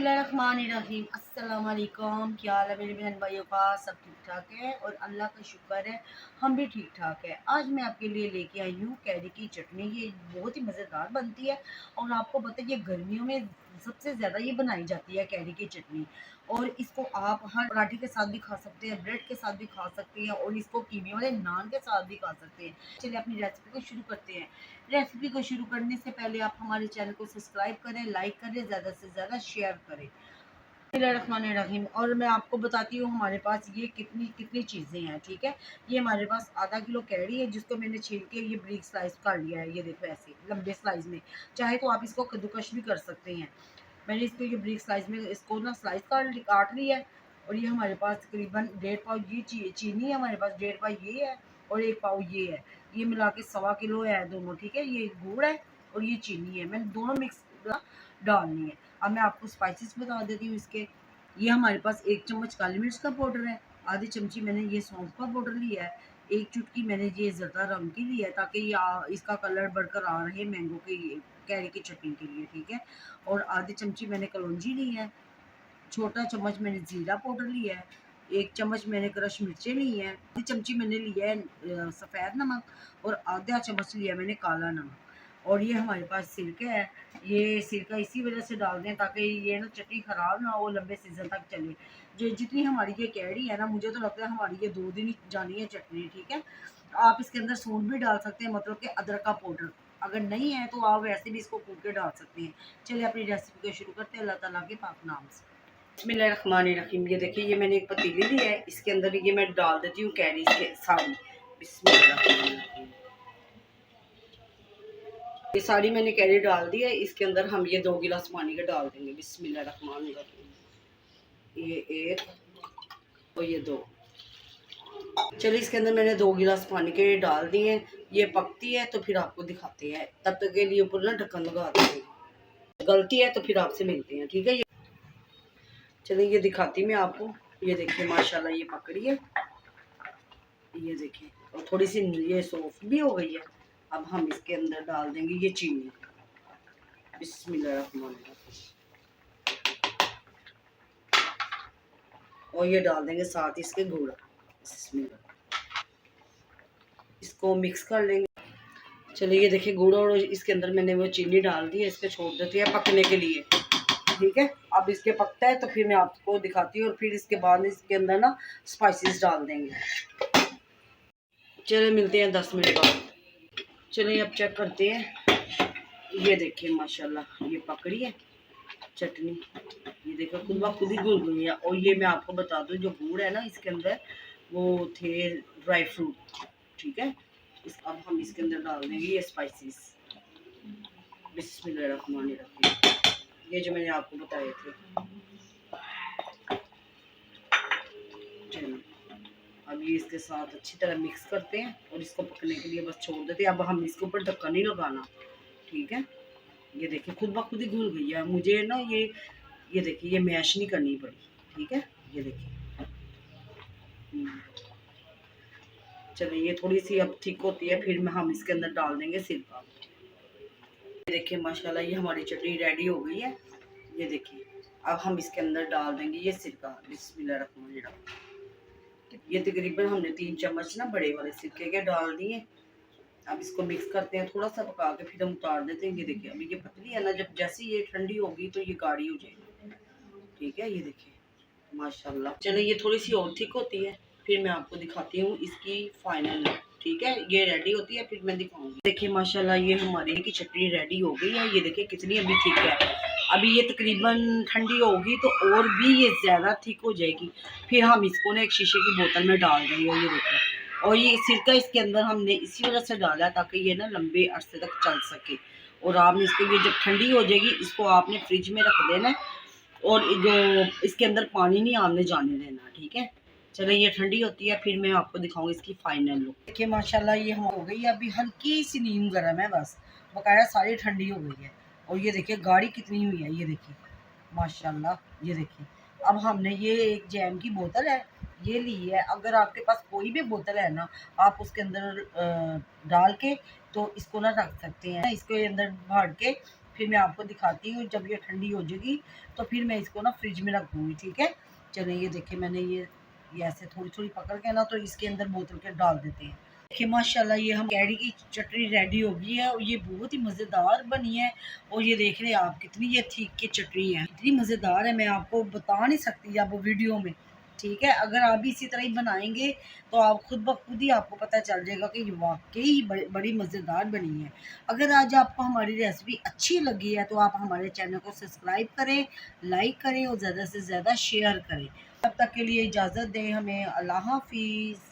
बिस्मिल्लाहिर्रहमानिर्रहीम। अस्सलाम वालेकुम। क्या हाल है मेरे बहन भाइयों का? सब ठीक ठाक है और अल्लाह का शुक्र है हम भी ठीक ठाक है। आज मैं आपके लिए लेके आई हूँ कैरी की चटनी। ये बहुत ही मज़ेदार बनती है और आपको पता है ये गर्मियों में सबसे ज़्यादा ये बनाई जाती है कैरी की चटनी। और इसको आप हर पराठे के साथ भी खा सकते हैं, ब्रेड के साथ भी खा सकते हैं और इसको कीमे वाले नान के साथ भी खा सकते हैं। चलिए अपनी रेसिपी को शुरू करते हैं। रेसिपी को शुरू करने से पहले आप हमारे चैनल को सब्सक्राइब करें, लाइक करें, ज़्यादा से ज़्यादा शेयर करें। बिस्मिल्लाहिर्रहमानिर्रहीम। और मैं आपको बताती हूँ हमारे पास ये कितनी कितनी चीज़ें हैं। ठीक है, ये हमारे पास आधा किलो कैरी है जिसको मैंने छील के ये ब्रीक स्लाइस कर लिया है। ये देखो ऐसे लंबे स्लाइस में, चाहे तो आप इसको कद्दूकश भी कर सकते हैं। मैंने इसको ये ब्रीक स्लाइस में इसको ना स्लाइस काट लिया है। और ये हमारे पास तकरीबन 1.5 पाव ये चीनी है हमारे पास, 1.5 पाव ये है और 1 पाव ये है। ये मिला के 1.25 किलो है दोनों। ठीक है, ये गुड़ है और ये चीनी है, मैंने दोनों मिक्स डालनी है। अब मैं आपको स्पाइसेस बता देती हूँ इसके। ये हमारे पास 1 चम्मच काली मिर्च का पाउडर है, आधी चमची मैंने ये सौंफ का पाउडर लिया है, 1 चुटकी मैंने ये ज़रदा रंग की ली है ताकि ये इसका कलर बढ़कर आ रहे मैंगो के कैरी की चटनी के लिए। ठीक है, और आधी चमची मैंने कलौंजी ली है, छोटा चम्मच मैंने ज़ीरा पाउडर लिया है, 1 चम्मच मैंने क्रश मिर्चें ली हैं, आधी चमची मैंने लिया है सफ़ेद नमक और आधा चम्मच लिया मैंने काला नमक। और ये हमारे पास सिरका है। ये सिरका इसी वजह से डाल दें ताकि ये ना चटनी ख़राब ना हो, लंबे सीज़न तक चले। जो जितनी हमारी ये कैरी है ना, मुझे तो लगता है हमारी ये 2 दिन ही जानी है चटनी। ठीक है, आप इसके अंदर सूंठ भी डाल सकते हैं, मतलब कि अदरक का पाउडर। अगर नहीं है तो आप वैसे भी इसको कूट के डाल सकते हैं। चलिए अपनी रेसिपी को शुरू करते हैं अल्लाह ताला के पाक नाम से। बिस्मिल्लाहिर्रहमानिर्रहीम। ये देखिए ये मैंने एक पतीली ली है, इसके अंदर ये मैं डाल देती हूँ कैरी के सारी। बिस्मिल्लाहिर्रहमानिर्रहीम। ये सारी मैंने कैरी डाल दी है, इसके अंदर हम ये 2 गिलास पानी के डाल देंगे। बिस्मिल्लाहिर्रहमानिर्रहीम। ये 1 और ये 2। चलिए इसके अंदर मैंने 2 गिलास पानी के डाल दिए हैं। ये पकती है तो फिर आपको दिखाते हैं, तब तक के लिए ऊपर ना ढक्कन लगा देंगे। गलती है तो फिर आपसे मिलते हैं। ठीक है, चलिए ये दिखाती मैं आपको। ये देखिए माशाल्लाह ये पक रही है, ये देखिए, और थोड़ी सी ये सॉफ्ट भी हो गई है। अब हम इसके अंदर डाल देंगे ये चीनी। बिस्मिल्लाहिर्रहमानिर्रहीम। और ये डाल देंगे साथ इसके गुड़। बिस्मिल्लाह। इसको मिक्स कर लेंगे। चलिए ये देखिए गुड़ और इसके अंदर मैंने वो चीनी डाल दी है, इसको छोड़ देती है पकने के लिए। ठीक है, अब इसके पकता है तो फिर मैं आपको दिखाती हूँ और फिर इसके बाद इसके अंदर ना स्पाइसेस डाल देंगे। चलिए मिलते हैं 10 मिनट बाद। चलिए अब चेक करते हैं। ये देखिए माशाल्लाह ये पक रही है चटनी। ये देखो खुद ब खुद ही घुल गई है। और ये मैं आपको बता दूं जो गुड़ है ना इसके अंदर वो थे ड्राई फ्रूट। ठीक है, अब हम इसके अंदर डाल देंगे ये स्पाइसेस। बिस्मिल्लाहिर्रहमानिर्रहीम। ये जो मैंने आपको बताए थे। चलिए अब ये इसके साथ अच्छी तरह मिक्स करते हैं और इसको पकने के लिए बस छोड़ देते हैं। अब हम इसके ऊपर ढक्कन नहीं लगाना। ठीक है, ये देखिए खुद ब खुद ही घुल गई है। मुझे ना ये देखिए ये मैश नहीं करनी पड़ी। ठीक है, ये देखिए। चलिए ये थोड़ी सी अब ठीक होती है, फिर हम इसके अंदर डाल देंगे सिरका। ये देखिए माशाल्लाह ये हमारी चटनी रेडी हो गई है। ये देखिए अब हम इसके अंदर डाल देंगे ये सिरका। बिस्मिल्लाहिर्रहमानिर्रहीम। ये तकरीबन हमने 3 चम्मच ना बड़े वाले सिरके के डाल दिए। अब इसको मिक्स करते हैं, थोड़ा सा पका के फिर हम उतार देते हैं। ये देखिए अभी ये पतली है ना, जब जैसे ये ठंडी होगी तो ये गाढ़ी हो जाएगी। ठीक है, ये देखिए माशाल्लाह। चलिए ये थोड़ी सी और थिक होती है, फिर मैं आपको दिखाती हूँ इसकी फाइनल लुक। ठीक है, ये रेडी होती है फिर मैं दिखाऊंगी। देखिए माशाल्लाह ये हमारी की चटनी रेडी हो गई है। ये देखिए कितनी अभी थिक है। अभी ये तकरीबन ठंडी होगी तो और भी ये ज़्यादा थिक हो जाएगी। फिर हम इसको ना एक शीशे की बोतल में डाल देंगे। ये देखिए, और ये सिरका इसके अंदर हमने इसी वजह से डाला ताकि ये ना लंबे अरसे तक चल सके। और आपने इसको ये जब ठंडी हो जाएगी इसको आपने फ्रिज में रख देना और जो इसके अंदर पानी नहीं आने जाने देना। ठीक है, चलो ये ठंडी होती है फिर मैं आपको दिखाऊंगी इसकी फाइनल लुक। देखिए माशाल्लाह ये हो गई है, अभी हल्की सी नीम गर्म है बस, बकाया सारी ठंडी हो गई है। और ये देखिए गाढ़ी कितनी हुई है। ये देखिए माशाल्लाह। ये देखिए अब हमने ये एक जैम की बोतल है ये ली है। अगर आपके पास कोई भी बोतल है ना, आप उसके अंदर डाल के तो इसको ना रख सकते हैं, इसके अंदर भर के फिर मैं आपको दिखाती हूँ। जब ये ठंडी हो जाएगी तो फिर मैं इसको ना फ्रिज में रखूँगी, ठीक है। चलिए ये देखिए मैंने ये ऐसे थोड़ी-थोड़ी पकड़ के ना तो इसके अंदर बोतल के डाल देते हैं। देखिए माशाल्लाह ये हम कैरी की चटनी रेडी हो गई है और ये बहुत ही मज़ेदार बनी है। और ये देख रहे हैं आप कितनी ये थिक की चटनी है, इतनी मज़ेदार है, मैं आपको बता नहीं सकती अब वीडियो में, ठीक है। अगर आप भी इसी तरह ही बनाएंगे तो आप खुद ब खुद ही आपको पता चल जाएगा कि ये वाकई ही बड़ी मज़ेदार बनी है। अगर आज आपको हमारी रेसिपी अच्छी लगी है तो आप हमारे चैनल को सब्सक्राइब करें, लाइक करें और ज़्यादा से ज़्यादा शेयर करें। तब तक के लिए इजाज़त दें हमें। अल्लाह हाफिज़।